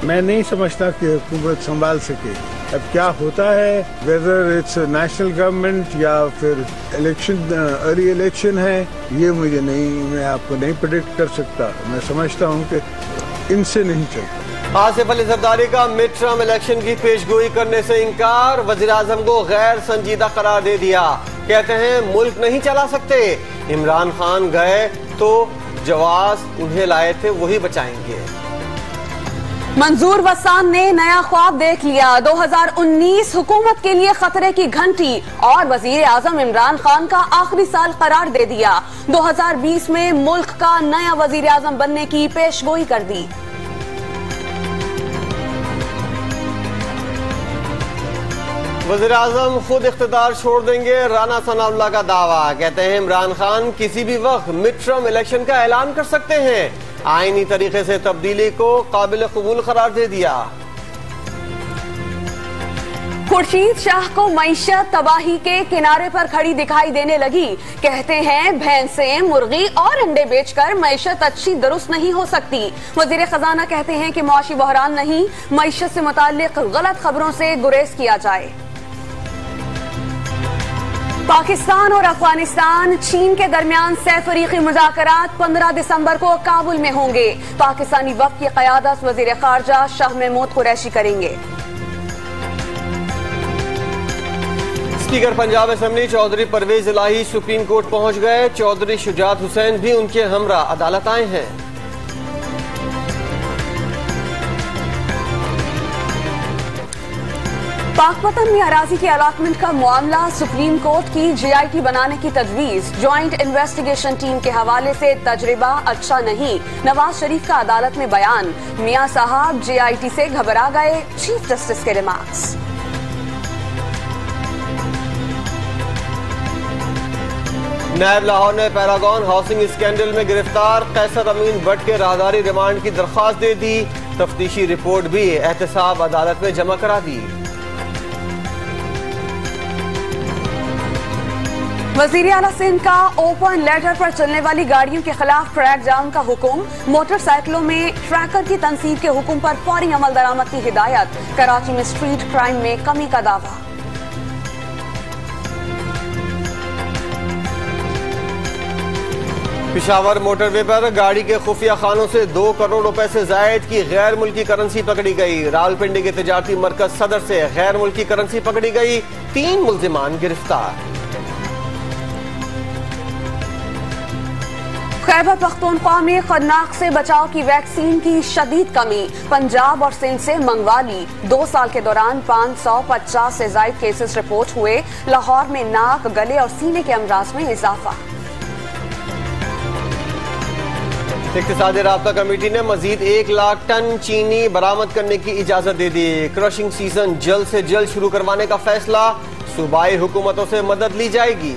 मैं नहीं समझता कि हुकूमत संभाल सके। अब क्या होता है, वेदर इट्स नेशनल गवर्नमेंट या फिर इलेक्शन, अर्ली इलेक्शन है, ये मैं आपको नहीं प्रेडिक्ट कर सकता। मैं समझता हूँ कि इनसे नहीं चलता। आसिफ अली जरदारी का मिड टर्म इलेक्शन की पेशगोई करने से इनकार, वजीर आजम को गैर संजीदा करार दे दिया। कहते हैं मुल्क नहीं चला सकते, इमरान खान गए तो जवाब उन्हें लाए थे वही बचाएंगे। मंजूर वसान ने नया ख्वाब देख लिया। 2019 हुकूमत के लिए खतरे की घंटी और वजीर आजम इमरान खान का आखिरी साल करार दे दिया। 2020 में मुल्क का नया वजीर आजम बनने की पेशगोई कर दी। वज़ीर आज़म खुद इख्तिदार छोड़ देंगे, राना सनाउल्लाह का दावा। कहते हैं इमरान खान किसी भी वक्त मिड टर्म इलेक्शन का ऐलान कर सकते हैं। आईनी तरीके से तब्दीली को काबिल कबूल करार दे दिया। खुर्शीद शाह को मईशत तबाही के किनारे पर खड़ी दिखाई देने लगी। कहते हैं भैंसें, मुर्गी और अंडे बेचकर मईशत अच्छी दुरुस्त नहीं हो सकती। वजीर खजाना कहते हैं कि मुआशी बहरान नहीं, मईशत से मुताल्लिक गलत खबरों से गुरेज किया जाए। पाकिस्तान और अफगानिस्तान, चीन के दरमियान सैफरीकी मुज़ाकरात 15 दिसंबर को काबुल में होंगे। पाकिस्तानी वफ़द की क़यादत वज़ीर ख़ारजा शाह महमूद कुरैशी करेंगे। स्पीकर पंजाब असेंबली चौधरी परवेज इलाही सुप्रीम कोर्ट पहुंच गए। चौधरी शुजात हुसैन भी उनके हमरा अदालत आए हैं। पाकपतन में अराजी की अलाटमेंट का मामला, सुप्रीम कोर्ट की JIT बनाने की तजवीज। ज्वाइंट इन्वेस्टिगेशन टीम के हवाले से तजर्बा अच्छा नहीं, नवाज शरीफ का अदालत में बयान। मियां साहब JIT से घबरा गए, चीफ जस्टिस के रिमार्क्स। नायब लाहौर ने पैरागॉन हाउसिंग स्कैंडल में गिरफ्तार कैसर अमीन भट्ट के राहदारी रिमांड की दरख्वास्त दे दी। तफ्तीशी रिपोर्ट भी एहतसाब अदालत में जमा करा दी। वजीर आला सिंध का ओपन लेटर पर चलने वाली गाड़ियों के खिलाफ ट्रैक जाम का हुक्म। मोटरसाइकिलों में ट्रैकर की तनसीब के हुक्म पर फौरी अमल दरामद की हिदायत। कराची में स्ट्रीट क्राइम में कमी का दावा। पिशावर मोटरवे पर गाड़ी के खुफिया खानों से 2 करोड़ रुपए से जायद की गैर मुल्की करेंसी पकड़ी गई। रावलपिंडी के तिजारती मरकज सदर से गैर मुल्की करेंसी पकड़ी गई। 3 मुल्जिमान गिरफ्तार। खैबर पख्तूनख्वा में खौफनाक से बचाव की वैक्सीन की शदीद कमी। पंजाब और सिंध से मंगवा ली। 2 साल के दौरान 550 से ज्यादा केसेस रिपोर्ट हुए। लाहौर में नाक, गले और सीने के अमराज में इजाफा। इक़्तिसादी राब्ता कमेटी ने मजीद 1 लाख टन चीनी बरामद करने की इजाजत दे दी। क्रशिंग सीजन जल्द से जल्द शुरू करवाने का फैसला। सूबाई हुकूमतों से मदद ली जाएगी।